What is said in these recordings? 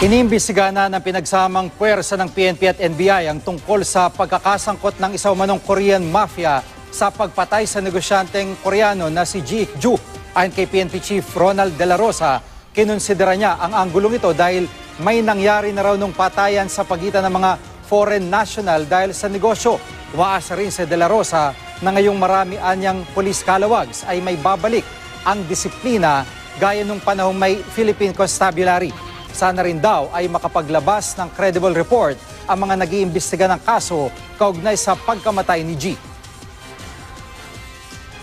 Iniimbestiga na ng pinagsamang puwersa ng PNP at NBI ang tungkol sa pagkakasangkot ng isa umanong Korean mafia sa pagpatay sa negosyanteng Koreano na si Ji Ik-ju. Ayon kay PNP Chief Ronald De La Rosa, kinonsidera niya ang anggulong ito dahil may nangyari na raw nung patayan sa pagitan ng mga foreign national dahil sa negosyo. Umaasa rin si De La Rosa na ngayong marami anyang police calawags ay may babalik ang disiplina gaya nung panahong may Philippine Constabulary. Sana rin daw ay makapaglabas ng credible report ang mga nag-iimbestiga ng kaso kaugnay sa pagkamatay ni G.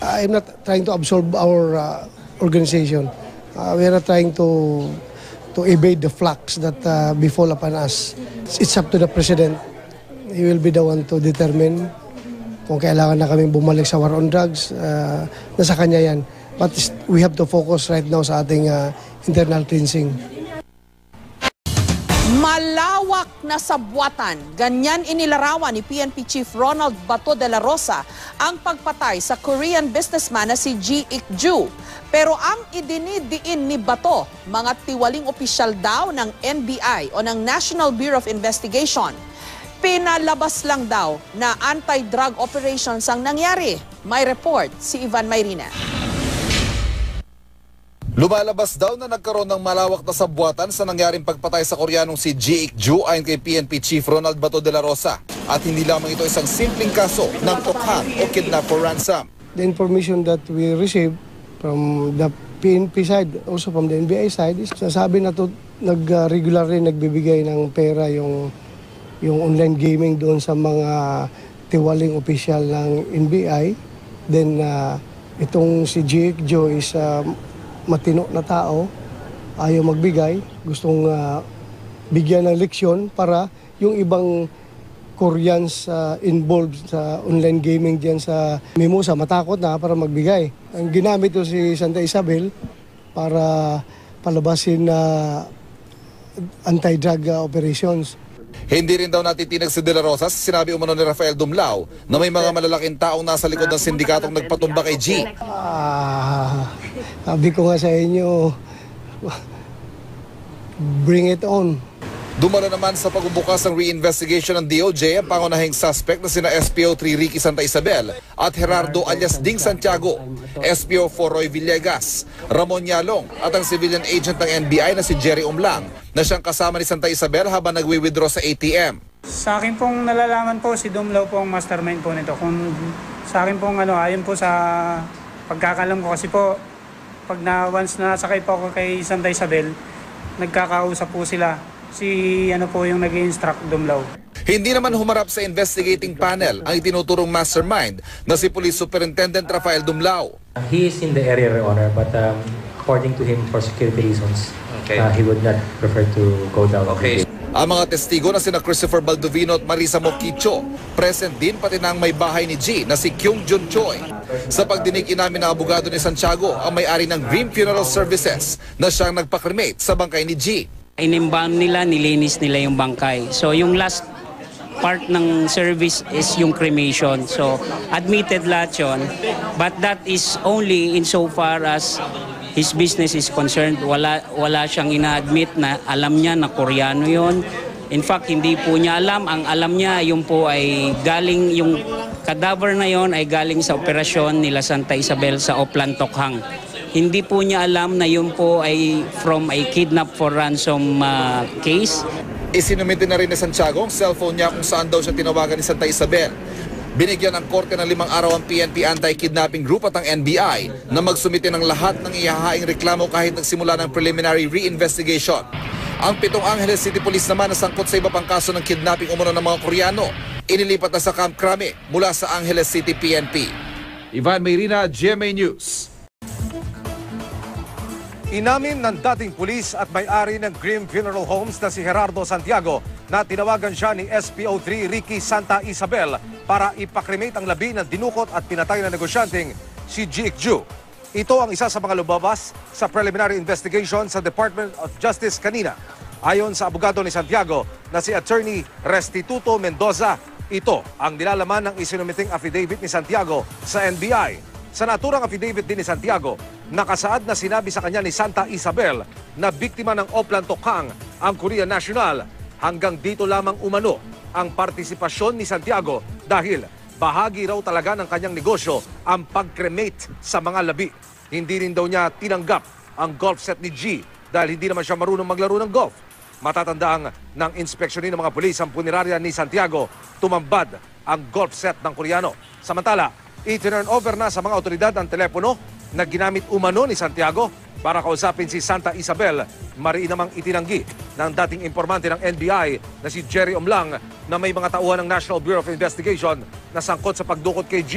I'm not trying to absolve our organization. We are not trying to evade the flux that befall upon us. It's up to the President. He will be the one to determine kung kailangan na kaming bumalik sa war on drugs. Nasa kanya yan. But we have to focus right now sa ating internal cleansing. Malawak na sabwatan, ganyan inilarawan ni PNP Chief Ronald Bato de la Rosa ang pagpatay sa Korean businessman na si Ji Ik-ju. Pero ang idinidiin ni Bato, mga tiwaling opisyal daw ng NBI o ng National Bureau of Investigation. Pinalabas lang daw na anti-drug operations ang nangyari. May report si Ivan Mayrina. Lumalabas daw na nagkaroon ng malawak na sabwatan sa nangyaring pagpatay sa Koreanong si Ji Ik-ju ayon kay PNP Chief Ronald Bato de la Rosa. At hindi lamang ito isang simpleng kaso ng tokhang o kidnap for ransom. The information that we received from the PNP side, also from the NBI side, is sasabi na regularly nagbibigay ng pera yung online gaming doon sa mga tiwaling opisyal ng NBI. Then itong si Ji Ik-ju is matino na tao, ayaw magbigay, gustong bigyan ng leksyon para yung ibang Koreans involved sa online gaming diyan sa Mimosa matakot na para magbigay. Ang ginamit ito si Santa Isabel para palabasin na anti-drug operations. Hindi rin daw natitinag si De La Rosa sa sinabi umano ni Rafael Dumlao na may mga malalaking taong nasa likod ng sindikatong nagpatumba kay G. Sabi ko nga sa inyo, bring it on. Dumalo naman sa pagbubukas ng reinvestigation ng DOJ ang pangunahing suspect na sina SPO3 Ricky Santa Isabel at Gerardo alias Ding Santiago, SPO4 Roy Villegas, Ramon Yalong at ang civilian agent ng NBI na si Jerry Umlang na siyang kasama ni Santa Isabel habang nagwi-withdraw sa ATM. Sa akin pong nalalaman po si Dumlao po ang mastermind po nito. Kung sa akin pong ayon po sa pagkakalam ko kasi po pag once na nasakay po ako kay Santa Isabel, nagkakausap po sila. Si po yung nag-i-instruct Dumlao. Hindi naman humarap sa investigating panel ang itinuturong mastermind na si Police Superintendent Rafael Dumlao. He is in the area, Your Honor, but according to him, for security reasons, he would not prefer to go down. Ang mga testigo na sina Christopher Baldovino at Marisa Moquicho, present din pati na ang may bahay ni G na si Kyung Jun Choi. Sa pagdinig inamin ng abogado ni Santiago ang may-ari ng Dream Funeral Services na siyang nagpa-cremate sa bangkay ni G. Inimbam nila, nilinis nila yung bangkay. So yung last part ng service is yung cremation. So admitted lahat yun. But that is only insofar as his business is concerned. Wala siyang ina-admit na alam niya na Koreano yun. In fact, hindi po niya alam. Ang alam niya, yung po ay galing, yung cadaver na yon ay galing sa operasyon nila Santa Isabel sa Oplan Tokhang. Hindi po niya alam na yun po ay from a kidnap for ransom case. Isinumite na rin ni Santiago ang cellphone niya kung saan daw siya tinawagan ni Santa Isabel. Binigyan ng korte ng 5 araw ang PNP Anti-Kidnapping Group at ang NBI na magsumite ng lahat ng ihahaing reklamo kahit nagsimula ng preliminary reinvestigation. Ang 7 Angeles City Police naman na sangkot sa iba pang kaso ng kidnapping umano ng mga Koreano, inilipat na sa Camp Crame mula sa Angeles City PNP. Ivan Mayrina, GMA News. Inamin ng dating pulis at may-ari ng Dream Funeral Homes na si Gerardo Santiago na tinawagan siya ni SPO3 Ricky Santa Isabel para ipakremate ang labi ng dinukot at pinatay na negosyanteng si Ji Ik-ju. Ito ang isa sa mga lumabas sa preliminary investigation sa Department of Justice kanina. Ayon sa abogado ni Santiago na si Attorney Restituto Mendoza, ito ang nilalaman ng isinumiting affidavit ni Santiago sa NBI. Sa naturang affidavit din ni Santiago, nakasaad na sinabi sa kanya ni Santa Isabel na biktima ng Oplan Tokhang ang Korean national. Hanggang dito lamang umano ang partisipasyon ni Santiago dahil bahagi raw talaga ng kanyang negosyo ang pag-cremate sa mga labi. Hindi rin daw niya tinanggap ang golf set ni G dahil hindi naman siya marunong maglaro ng golf. Matatandaan ng inspeksyonin ng mga pulis ang punerarya ni Santiago, tumambad ang golf set ng Koreano. Samantala, i-turn over na sa mga otoridad ang telepono na ginamit umano ni Santiago para kausapin si Santa Isabel. Mariin namang itinanggi ng dating informante ng NBI na si Jerry Omlang na may mga tauhan ng National Bureau of Investigation na sangkot sa pagdukot kay G.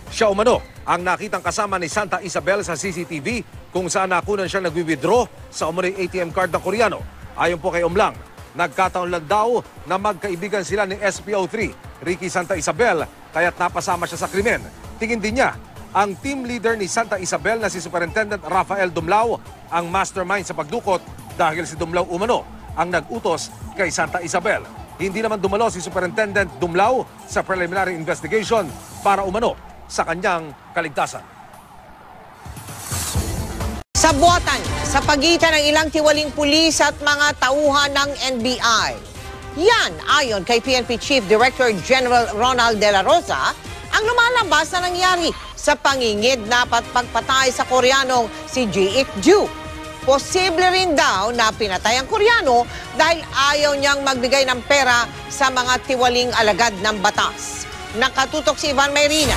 Siya umano ang nakitang kasama ni Santa Isabel sa CCTV kung saan nakunan siyang nagwi-withdraw sa umunoy ATM card ng Koreano. Ayon po kay Omlang, nagkataon lang daw na magkaibigan sila ni SPO3, Ricky Santa Isabel, kaya't napasama siya sa krimen. Tingin din niya, ang team leader ni Santa Isabel na si Superintendent Rafael Dumlao ang mastermind sa pagdukot dahil si Dumlao umano ang nag-utos kay Santa Isabel. Hindi naman dumalo si Superintendent Dumlao sa preliminary investigation para umano sa kanyang kaligtasan. Sabwatan sa pagitan ng ilang tiwaling pulis at mga tauhan ng NBI. Yan ayon kay PNP Chief Director General Ronald De La Rosa ang lumalabas na nangyari sa pangingid na pagpatay sa Koreanong si G.Ik Ju. Posible rin daw na pinatay ang Koreano dahil ayaw niyang magbigay ng pera sa mga tiwaling alagad ng batas. Nakatutok si Ivan Mayrina.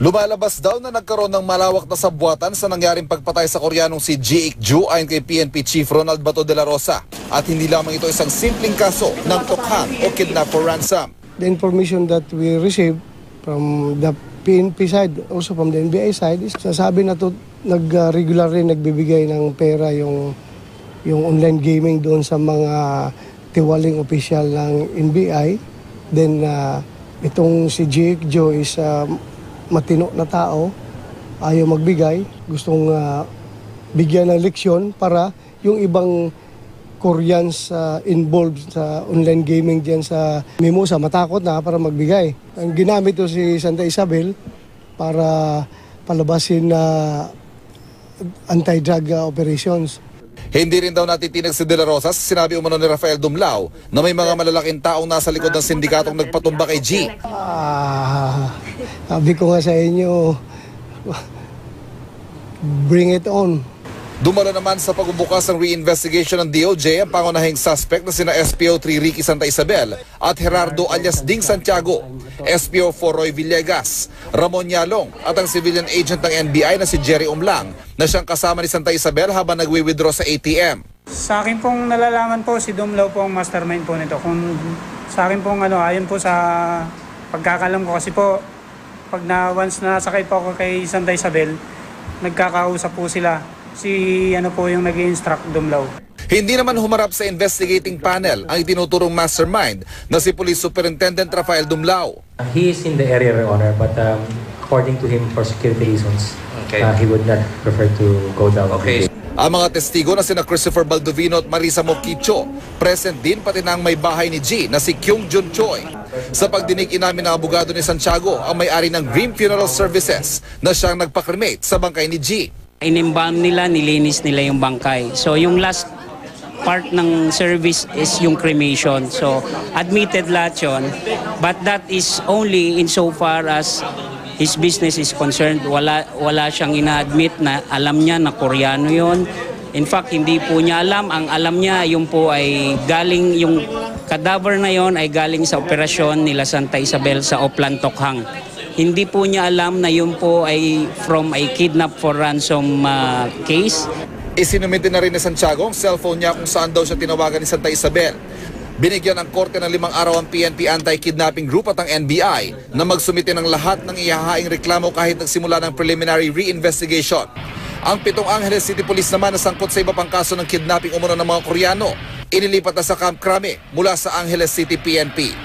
Lumalabas daw na nagkaroon ng malawak na sabwatan sa nangyaring pagpatay sa Koreanong si G.Ik Ju ayon kay PNP Chief Ronald Bato de la Rosa. At hindi lamang ito isang simpleng kaso ng tokhang o kidnap for ransom. The information that we received from the PNP side, also from the NBI side, is sasabi na regular rin nagbibigay ng pera yung online gaming doon sa mga tiwaling opisyal ng NBI. Then itong si G.Ik Ju is matino na tao, ayaw magbigay, gustong bigyan ng leksyon para yung ibang Koreans involved sa online gaming dyan sa Mimosa, matakot na para magbigay. Ang ginamit to si Santa Isabel para palabasin na anti-drug operations. Hindi rin daw natitinag si De La Rosa sa sinabi umano ni Rafael Dumlao na may mga malalaking taong nasa likod ng sindikatong nagpatumba kay G. Sabi ko nga sa inyo, bring it on. Dumalo naman sa pagbubukas ng reinvestigation ng DOJ ang pangunahing suspect na sina SPO3 Ricky Santa Isabel at Gerardo alias Ding Santiago, SPO4 Roy Villegas, Ramon Yalong at ang civilian agent ng NBI na si Jerry Omlang na siyang kasama ni Santa Isabel habang nagwi-withdraw sa ATM. Sa akin pong nalalaman po, si Dumlao po ang mastermind po nito. Kung sa akin pong ayon po sa pagkakalam ko kasi po, pag once na nasakay po ako kay Santa Isabel, nagkakausap po sila. Si po yung nag-i-instruct Dumlao. Hindi naman humarap sa investigating panel ang itinuturong mastermind na si Police Superintendent Rafael Dumlao. He is in the area, Your Honor, but according to him, for security reasons, he would not prefer to go down. Ang mga testigo na sina Christopher Baldovino at Marisa Moquicho, present din pati na ang may bahay ni G na si Kyung Jun Choi. Sa pagdinig inamin ng abogado ni Santiago ang may-ari ng Dream Funeral Services na siyang nagpa-cremate sa bangkay ni G. Inimbalm nila, nilinis nila yung bangkay. So yung last part ng service is yung cremation. So admitted lahat yun. But that is only insofar as his business is concerned. Wala siyang ina-admit na alam niya na Koreano yun. In fact, hindi po niya alam. Ang alam niya, yung po ay galing, yung cadaver na yon ay galing sa operasyon nila Santa Isabel sa Oplan Tokhang. Hindi po niya alam na yun po ay from a kidnap for ransom case. Isinumite na rin ni Santiago ang cellphone niya kung saan daw siya tinawagan ni Santa Isabel. Binigyan ng korte ng 5 araw ang PNP Anti-Kidnapping Group at ang NBI na magsumite ng lahat ng ihahaing reklamo kahit nagsimula ng preliminary reinvestigation. Ang 7 Angeles City Police naman na sangkot sa iba pang kaso ng kidnapping umano ng mga Koreano, inilipat na sa Camp Crame mula sa Angeles City PNP.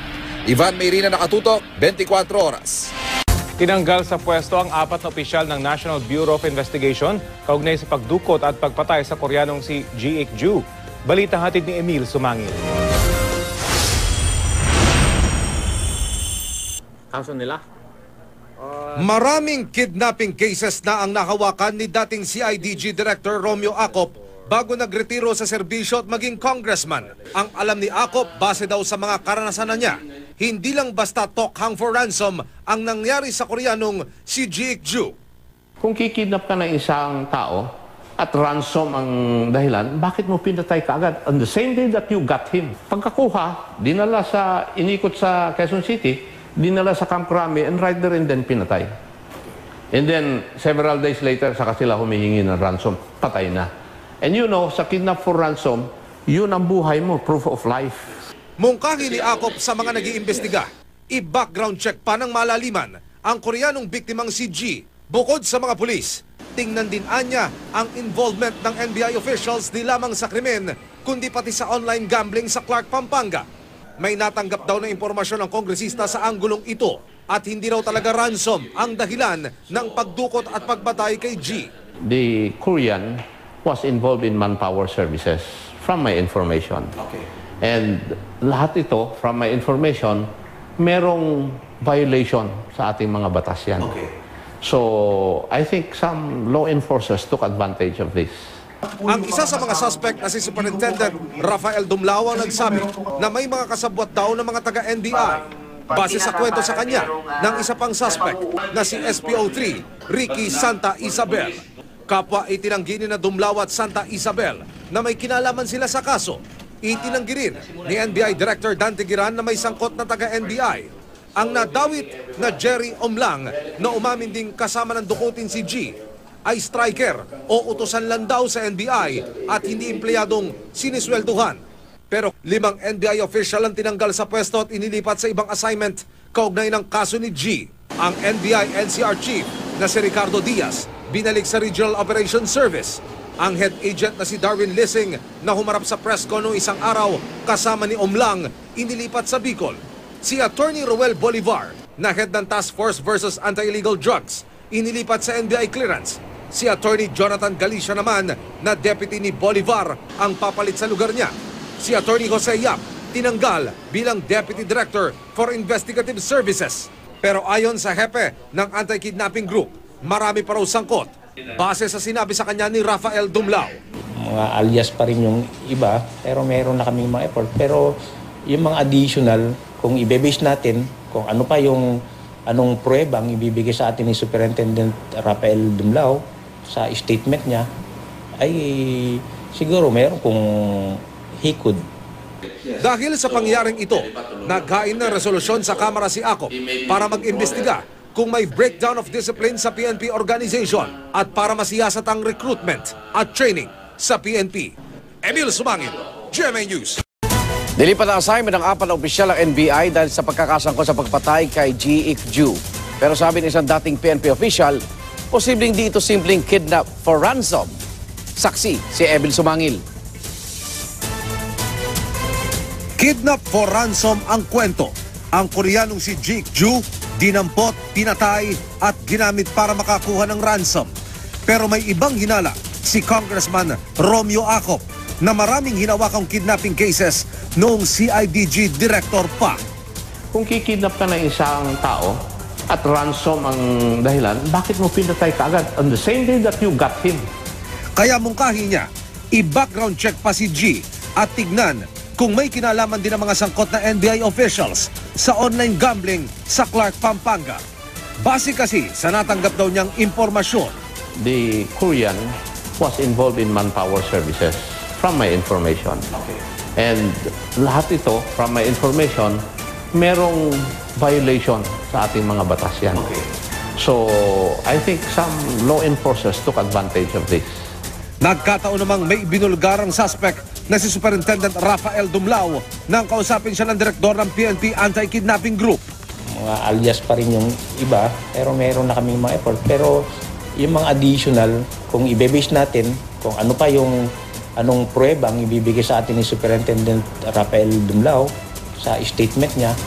Ivan Mayrina, nakatutok, 24 oras. Tinanggal sa pwesto ang 4 na opisyal ng National Bureau of Investigation kaugnay sa pagdukot at pagpatay sa Koreanong si G.Ik Ju. Balita hatid ni Emil Sumangil. Kaso nila, Maraming kidnapping cases na ang nahawakan ni dating CIDG Director Romeo Acop bago nagretiro sa serbisyo at maging congressman. Ang alam ni Acop, base daw sa mga karanasan na niya, hindi lang basta talk hang for ransom ang nangyari sa Koreanong si Ji Ik-ju. Kung kikidnap ka ng isang tao at ransom ang dahilan, bakit mo pinatay ka agad on the same day that you got him? Pagkakuha, inikot sa Quezon City, dinala sa Camp Crame, and right there and then pinatay. And then, several days later, saka sila humihingi ng ransom, patay na. And you know, sa kidnap for ransom, yun ang buhay mo, proof of life. Mungkahi ni Acop sa mga nag-iimbestiga, i-background check pa ng malaliman ang Koreanong biktimang si G. Bukod sa mga pulis, tingnan din anya ang involvement ng NBI officials di lamang sa krimen, kundi pati sa online gambling sa Clark, Pampanga. May natanggap daw na impormasyon ng kongresista sa anggulong ito at hindi raw talaga ransom ang dahilan ng pagdukot at pagbatay kay G. The Korean was involved in manpower services from my information. Okay. And lahat ito, from my information, merong violation sa ating mga batas yan. Okay. So, I think some law enforcers took advantage of this. Ang isa sa mga suspect na si Superintendent Rafael Dumlao ang nagsabi na may mga kasabwat daw ng mga taga-NBI. Base sa kwento sa kanya ng isa pang suspect na si SPO3, Ricky Santa Isabel. Kapwa itinanggi ni na Dumlao at Santa Isabel na may kinalaman sila sa kaso. Itinanggi rin ni NBI Director Dante Giran na may sangkot na taga-NBI. Ang nadawit na Jerry Omlang na umamin ding kasama ng dukutin si G ay striker o utusan lang daw sa NBI at hindi empleyadong siniswelduhan. Pero 5 NBI official ang tinanggal sa pwesto at inilipat sa ibang assignment kaugnay ng kaso ni G. Ang NBI NCR Chief na si Ricardo Diaz binalik sa Regional Operations Service. Ang head agent na si Darwin Lissing na humarap sa pressco noong isang araw kasama ni Omlang inilipat sa Bicol. Si Attorney Roel Bolivar na head ng Task Force versus Anti-Illegal Drugs inilipat sa NBI clearance. Si Attorney Jonathan Galicia naman na deputy ni Bolivar ang papalit sa lugar niya. Si Attorney Jose Yap tinanggal bilang Deputy Director for Investigative Services. Pero ayon sa hepe ng anti-kidnapping group, marami pa raw sangkot. Base sa sinabi sa kanya ni Rafael Dumlao. Mga alias pa rin yung iba, pero meron na kaming mga effort. Pero yung mga additional, kung i-base natin, kung ano pa yung anong pruebang ibibigay sa atin ni Superintendent Rafael Dumlao sa statement niya, ay siguro meron kung he could. Dahil sa pangyaring ito, naghain ng resolusyon sa Kamara si Acop para mag-imbestiga kung may breakdown of discipline sa PNP organization at para masiyasat ang recruitment at training sa PNP. Emil Sumangil, GMA News. Nilipat ang assignment ng 4 na opisyal ng NBI dahil sa pagkakasangkot sa pagpatay kay Ji Ik-ju. Pero sabi ng isang dating PNP official, posibleng di ito simpleng kidnap for ransom. Saksi si Emil Sumangil. Kidnap for ransom ang kwento. Ang Koreanong si Ji Ik-ju dinampot, pinatay at ginamit para makakuha ng ransom. Pero may ibang hinala si Congressman Romeo Acop na maraming hinawakang kidnapping cases noong CIDG Director pa. Kung kikidnap ka ng isang tao at ransom ang dahilan, bakit mo pinatay ka agad on the same day that you got him? Kaya mungkahi niya, i-background check pa si G at tignan kung may kinalaman din ang mga sangkot na NBI officials sa online gambling sa Clark, Pampanga. Base kasi sa natanggap daw niyang impormasyon. The Korean was involved in manpower services from my information. Okay. And lahat ito, from my information, merong violation sa ating mga batas yan. Okay. So, I think some law enforcers took advantage of this. Nagkataon namang may binulgarang suspect na si Superintendent Rafael Dumlao nang kausapin siya ng direktor ng PNP Anti-Kidnapping Group. Mga alias pa rin yung iba, pero meron na kaming mga effort. Pero yung mga additional, kung i-base natin, kung ano pa yung anong pruebang ibibigay sa atin ni Superintendent Rafael Dumlao sa statement niya.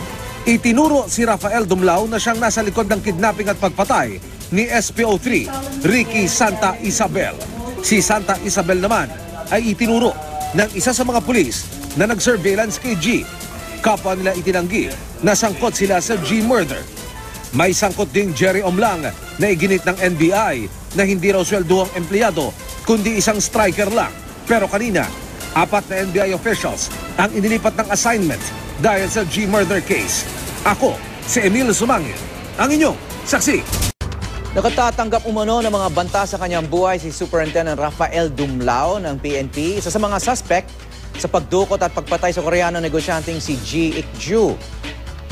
Itinuro si Rafael Dumlao na siyang nasa likod ng kidnapping at pagpatay ni SPO3, Ricky Santa Isabel. Si Santa Isabel naman ay itinuro ng isa sa mga pulis na nag-surveillance kay G. Kapwa nila itinanggi na sangkot sila sa G murder. May sangkot ding Jerry Omlang na iginit ng NBI na hindi raw sweldo ang empleyado kundi isang striker lang. Pero kanina, 4 na NBI officials ang inilipat ng assignment dahil sa G-murder case. Ako, si Emil Sumangil, ang inyong saksi. Nakatatanggap umano ng mga banta sa kanyang buhay si Superintendent Rafael Dumlao ng PNP, isa sa mga suspect sa pagdukot at pagpatay sa Koreano negosyanteng si G. Ik-ju.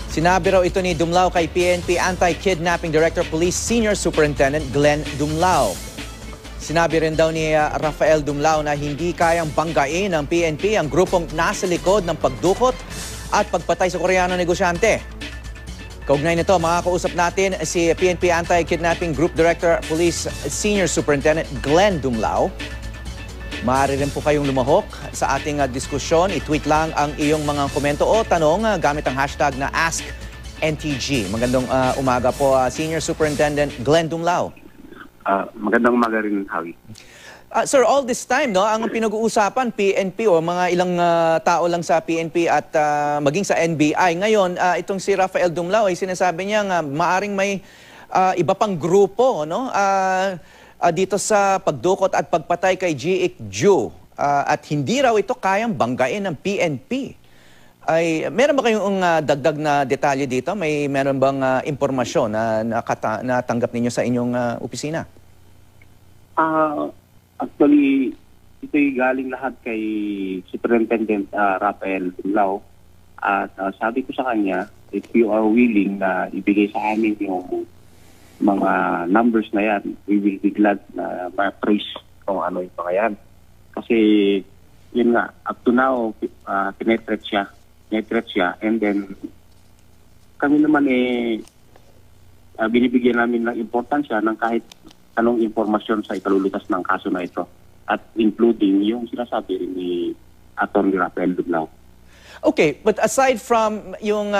Sinabi raw ito ni Dumlao kay PNP Anti-Kidnapping Director Police Senior Superintendent Glenn Dumlao. Sinabi rin daw ni Rafael Dumlao na hindi kayang banggain ng PNP ang grupong nasa likod ng pagdukot at pagpatay sa Koreano negosyante. Kaugnay nito, makakausap natin si PNP Anti-Kidnapping Group Director Police Senior Superintendent Glenn Dumlao. Maaari rin po kayong lumahok sa ating diskusyon. I-tweet lang ang iyong mga komento o tanong gamit ang hashtag na AskNTG. Magandang umaga po, Senior Superintendent Glenn Dumlao. Magandang umaga rin, Javi. Sir, all this time, no, ang pinag-uusapan, PNP o mga ilang tao lang sa PNP at maging sa NBI. Ngayon, itong si Rafael Dumlao ay sinasabi niya nga maaring may iba pang grupo, no? Dito sa pagdukot at pagpatay kay G. Ik-ju at hindi raw ito kayang banggain ng PNP. Ay, meron ba kayong dagdag na detalye dito? Meron bang impormasyon na natanggap ninyo sa inyong opisina? Actually, ito'y galing lahat kay Superintendent Rafael Dumlao. At sabi ko sa kanya, if you are willing na ibigay sa amin yung mga numbers na yan, we will be glad na ma-praise kung ano yung mga yan. Kasi, yun nga, up to now, tinetreat siya, and then, kami naman binibigyan namin ng importansya ng kahit anong impormasyon sa ikalulutas ng kaso na ito, at including yung sinasabi rin ni Atty. Rafael Dumlao. Okay, but aside from yung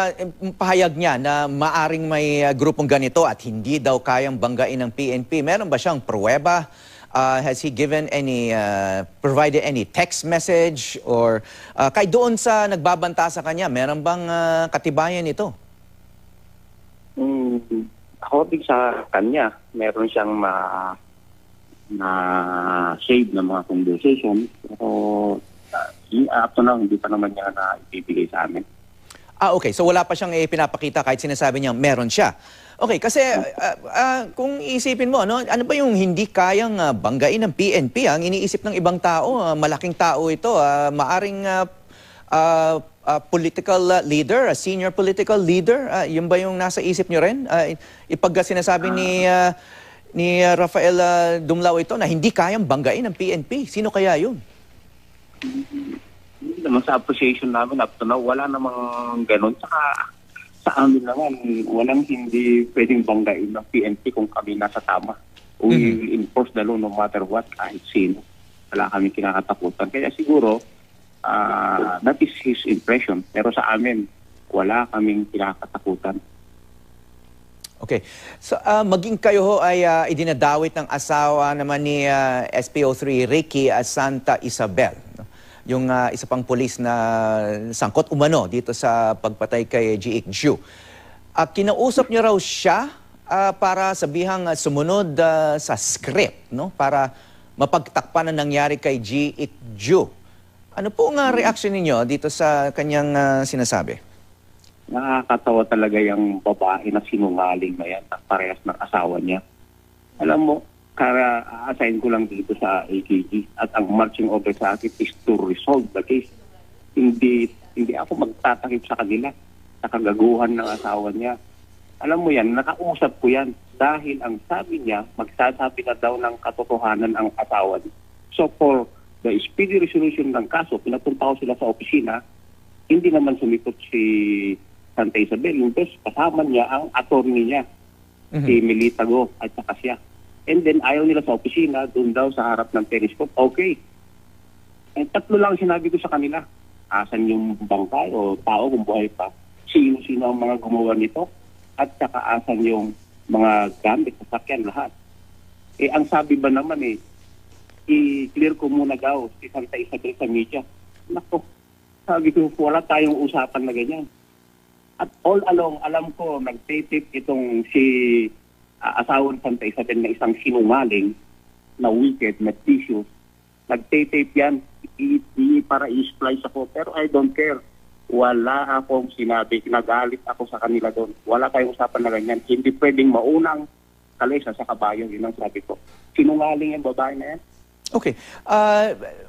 pahayag niya na maaring may grupong ganito at hindi daw kayang banggain ng PNP, meron ba siyang pruweba? Has he given any, provided any text message? Or kay doon sa nagbabanta sa kanya, meron bang katibayan ito? According sa kanya, meron siyang na-save na mga conversation. Pero up to now, hindi pa naman niya na ibibigay sa amin. Okay. So wala pa siyang pinapakita kahit sinasabi niya meron siya. Okay, kasi kung iisipin mo, ano ba yung hindi kayang banggain ng PNP? Ang iniisip ng ibang tao, malaking tao ito, maaring political leader, a senior political leader, yun ba yung nasa isip nyo rin? Ipag sinasabi ni Rafael Dumlao ito na hindi kayang banggain ng PNP, sino kaya yun? Hindi naman sa appreciation namin up to now, wala namang ganun. Saka sa amin naman, walang hindi pwedeng banggain ng PNP kung kami nasa tama. We will enforce the law no matter what, kahit sino. Wala kami kinakatakutan. Kaya siguro, that is his impression. Pero sa amin, wala kaming kinakatakutan. Okay. So, maging kayo ho ay idinadawit ng asawa naman ni SPO3 Ricky Santa Isabel. Yung isa pang pulis na sangkot umano dito sa pagpatay kay G. Ik-ju. Kinausap niyo raw siya para sabihang sumunod sa script, no? Para mapagtakpan ang nangyari kay G. Ik-ju. Ano po ang reaction ninyo dito sa kanyang sinasabi? Nakakatawa talaga yung babae na sinungaling na yan at parehas ng asawa niya. Alam mo, assign ko lang dito sa AKG at ang marching order sa akin is to resolve the case. Hindi ako magtatakip sa kanila sa kagaguhan ng asawa niya. Alam mo yan, nakausap ko yan dahil ang sabi niya, magsasabi na daw ng katotohanan ang asawa niya. So for the speedy resolution ng kaso, pinapunta ko sila sa opisina, hindi naman sumipot si Santa Isabel. Yung kasama niya ang attorney niya, si Melita Go at saka siya. And then ayaw nila sa opisina, doon daw sa harap ng periscope, okay. And tatlo lang sinabi ko sa kanila, asan yung bangkay o tao kung buhay pa, sino-sino ang mga gumawa nito, at saka asan yung mga gamit, sasakyan, lahat. Ang sabi ba naman i-clear ko muna daw si Santa Isabel sa media. Nako, sabi ko, wala tayong usapan na ganyan. At all along, alam ko, nagtitip itong si asawa ng Santa Isabel na isang sinungaling na wicked, na tissue. Nagtitip yan para i-splice ako. Pero I don't care. Wala akong sinabi. Nagalit ako sa kanila doon. Wala tayong usapan na ganyan. Hindi pwedeng maunang kalesa sa kabayo. Yun ang sabi ko. Sinungaling yung babae na yan. Okay.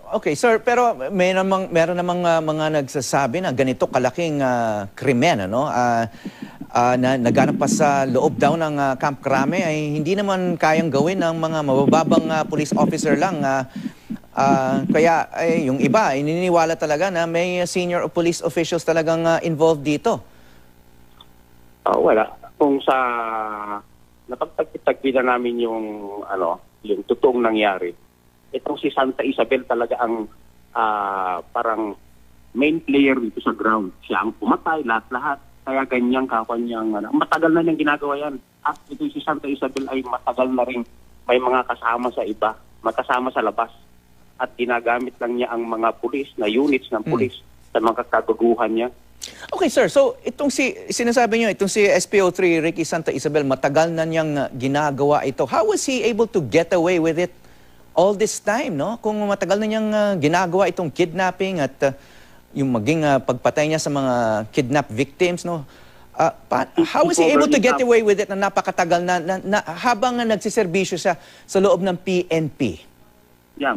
Okay, sir, pero meron namang mga nagsasabi na ganito kalaking krimen, ano? Na naganap pa sa loob daw ng Camp Crame ay hindi naman kayang gawin ng mga mabababang police officer lang. Kaya yung iba ay naniniwala talaga na may senior police officials talagang involved dito. Wala. Kung sa napagtagpi na namin yung totoong nangyari, itong si Santa Isabel talaga ang parang main player dito sa ground. Siya ang pumatay, lahat-lahat. Kaya ganyang kakanyang, matagal na niyang ginagawa yan. At ito si Santa Isabel ay matagal na rin may mga kasama sa iba, magkasama sa labas. At ginagamit lang niya ang mga pulis, na units ng pulis sa mga kagaguhan niya. Okay, sir. So, sinasabi niyo, itong si SPO3 Ricky Santa Isabel, matagal na niyang ginagawa ito. How was he able to get away with it all this time, no? Kung matagal na niyang ginagawa itong kidnapping at yung maging pagpatay niya sa mga kidnap victims, no? How was he able to get away with it na napakatagal na habang nagsiservisyo siya sa loob ng PNP? Yeah,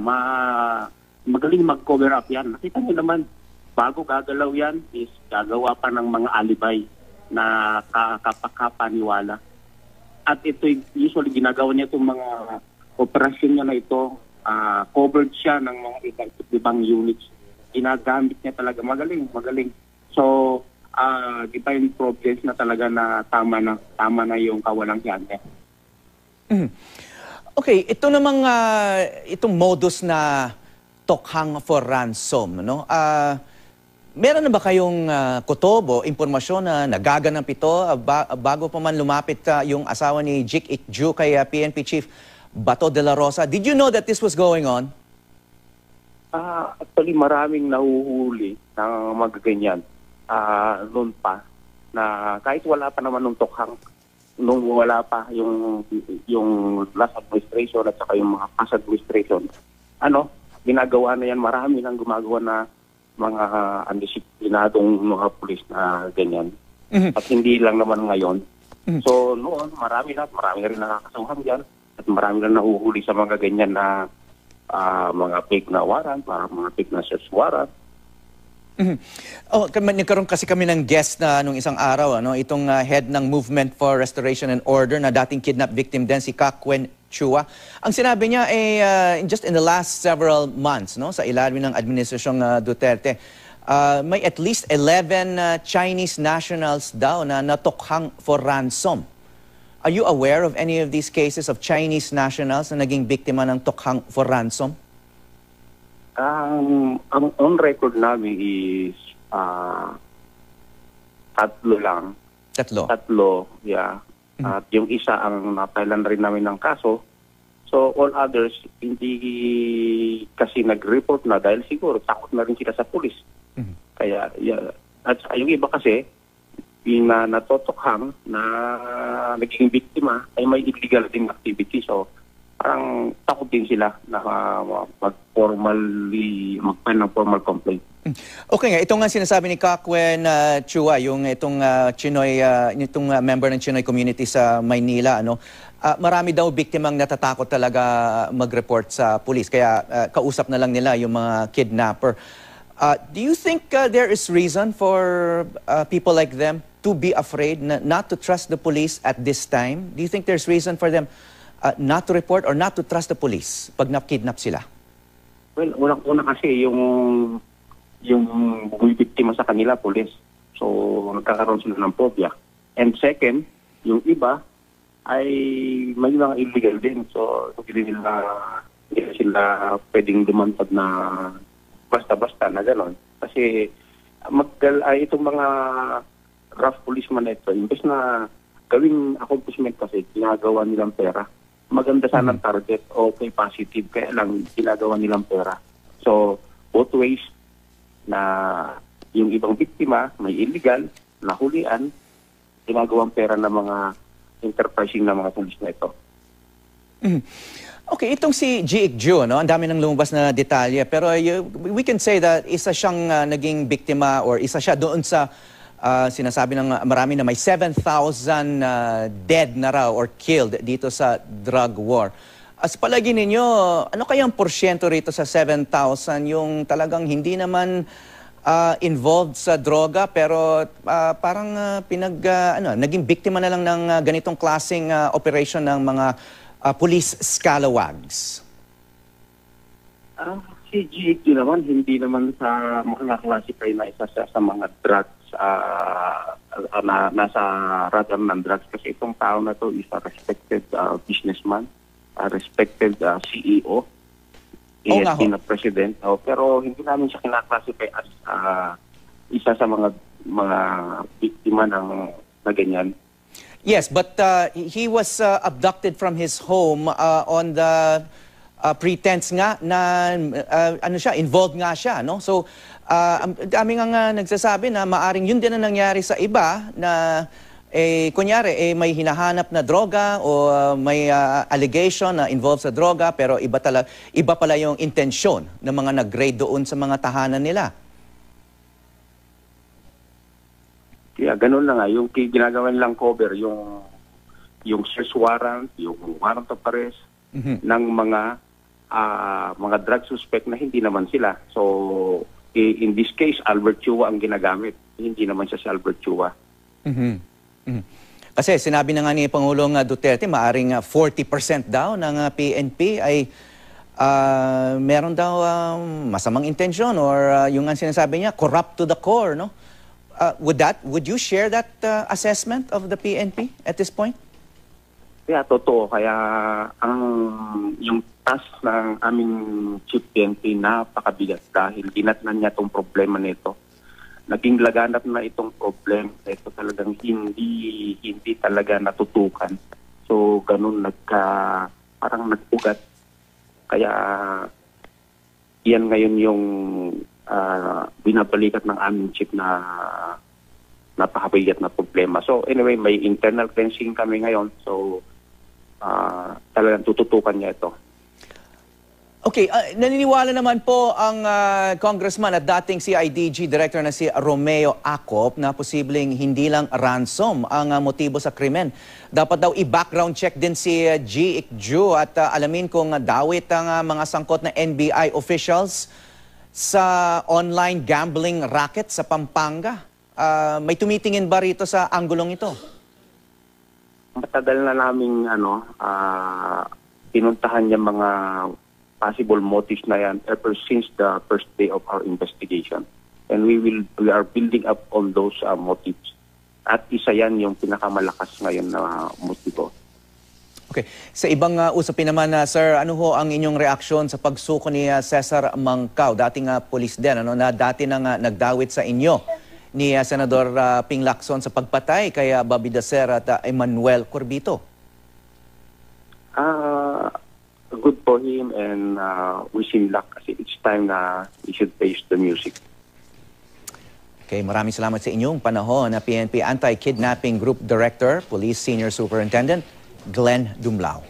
magaling mag-cover up yan. Nakita niyo naman, bago gagalaw yan, is gagawa pa ng mga alibay na kapakapaniwala. At ito, usually ginagawa niya itong mga operasyon niya na ito, covered siya ng mga ibang units. Ginagamit niya talaga. Magaling. So, di ba yung problems na talaga na tama na yung kawalang yan niya. Okay, ito namang itong modus na tokhang for ransom, no? Meron na ba kayong kutob o impormasyon na nagaganap ito bago pa man lumapit yung asawa ni Jik Ik-ju kay PNP Chief Bato de la Rosa? Did you know that this was going on? Actually, maraming nahuhuli ng magaganyan noon pa na kahit wala pa naman nung tokhang, nung wala pa yung last administration at saka yung mga past administration, ginagawa na yan. Marami nang gumagawa na mga undisciplinadong mga pulis na ganyan. At hindi lang naman ngayon. So noon, marami na rin nakakasuhan dyan at marami na nahuhuli sa mga ganyan na mga fake na warrant, mga fake na search warrant. Nagkaroon kasi kami ng guest na nung isang araw, itong head ng Movement for Restoration and Order na dating kidnap victim din, si Kakwen Chua. Ang sinabi niya just in the last several months, sa ilalim ng administrasyong Duterte, may at least 11 Chinese nationals daw na natokhang for ransom. Are you aware of any of these cases of Chinese nationals na naging biktima ng tokhang for ransom? Ang on record namin is tatlo lang. Tatlo, yeah. At yung isa ang napailan rin namin ng kaso. So all others hindi kasi nag-report na dahil siguro takot na rin sila sa pulis. Kaya at yung iba kasi yung natotokhang na naging biktima ay may illegal din activity. So parang takot din sila na magfile ng formal complaint. Okay nga, ito nga sinasabi ni Kakwen Chua, yung itong Chinoy, itong member ng Chinoy community sa Maynila, marami daw biktimang natatakot talaga mag-report sa police, kaya kausap na lang nila yung mga kidnapper. Do you think there is reason for people like them to be afraid, not to trust the police at this time? Do you think there's reason for them not to report or not to trust the police pag na-kidnap sila? Well, unang-una kasi yung biktima sa kanila, police. So, nagkakaroon sila ng phobia. And second, yung iba ay may mga illegal din. So, hindi sila pwedeng lumantad na basta-basta na gano'n. Kasi itong mga rough policeman na ito, imbes na gawing accomplishment kasi ginagawa nilang pera. Maganda sana ang target, okay, positive, kaya lang ginagawa nilang pera. So, both ways, na yung ibang biktima may illegal, nahulian, ginagawang pera ng mga enterprising na mga pulis na ito. Okay, itong si G.I.C. Ju, no? Ang dami ng lumabas na detalye. Pero we can say that isa siyang naging biktima or isa siya doon sa sinasabi ng marami na may 7,000 dead na raw or killed dito sa drug war. As palagi ninyo, ano kayang porsyento rito sa 7,000 yung talagang hindi naman involved sa droga pero parang naging biktima na lang ng ganitong klaseng operation ng mga police scalawags? Si G.I.C. naman, hindi naman sa makaklasify na isa sa mga drugs nasa radar ng drugs kasi itong tao na to is a respected businessman, a respected CEO. He has been a president. Pero hindi namin siya kinaklasify as isa sa mga biktima ng ganyan. Yes, but he was abducted from his home on the pretense nga na involved nga siya, no? So ang dami nga nagsasabi na maaring yun din ang nangyari sa iba na kunyari may hinahanap na droga o may allegation na involved sa droga pero iba pala yung intensyon ng mga nag-raid doon sa mga tahanan nila. Kaya ganun na nga, yung ginagawa nilang cover, yung search warrant, yung warrant of arrest ng mga drug suspect na hindi naman sila. So, in this case, Albert Chua ang ginagamit. Hindi naman siya si Albert Chua. Kasi sinabi na nga ni Pangulong Duterte, maaring 40% daw ng PNP ay meron daw masamang intensyon or yung sinasabi niya, corrupt to the core, no? Would you share that assessment of the PNP at this point? Kaya totoo. Kaya yung task ng aming Chief PNP napakabigat dahil ginatnan niya itong problema nito. Naging laganap na itong problema. Ito talagang hindi talaga natutukan. So, ganun parang nagpugat. Kaya, yan ngayon yung binabalikat ng aming chief na napakabigat na problema. So, anyway, may internal cleansing kami ngayon. So, talagang tututukan niya ito. Okay, naniniwala naman po ang congressman at dating CIDG director na si Romeo Acop na posibleng hindi lang ransom ang motibo sa krimen. Dapat daw i-background check din si G.I.C. Ju at alamin kung dawit ang mga sangkot na NBI officials sa online gambling racket sa Pampanga. May tumitingin ba rito sa anggulong ito? Matagal na naming pinuntahan yung mga possible motives na yan ever since the first day of our investigation. And we are building up on those motives. At isa yan yung pinakamalakas ngayon na motibo. Okay. Sa ibang usapin naman, sir, ano ho ang inyong reaksyon sa pagsuko ni Cesar Mancao, dating police din, na dati nang nagdawit sa inyo ni Senador Ping Lacson sa pagpatay kay Bobby Dacer at Emmanuel Corbito? Good for him and wish him luck kasi it's time na he should face the music. Okay, maraming salamat sa inyong panahon na PNP Anti-Kidnapping Group Director, Police Senior Superintendent Glenn Dumlao.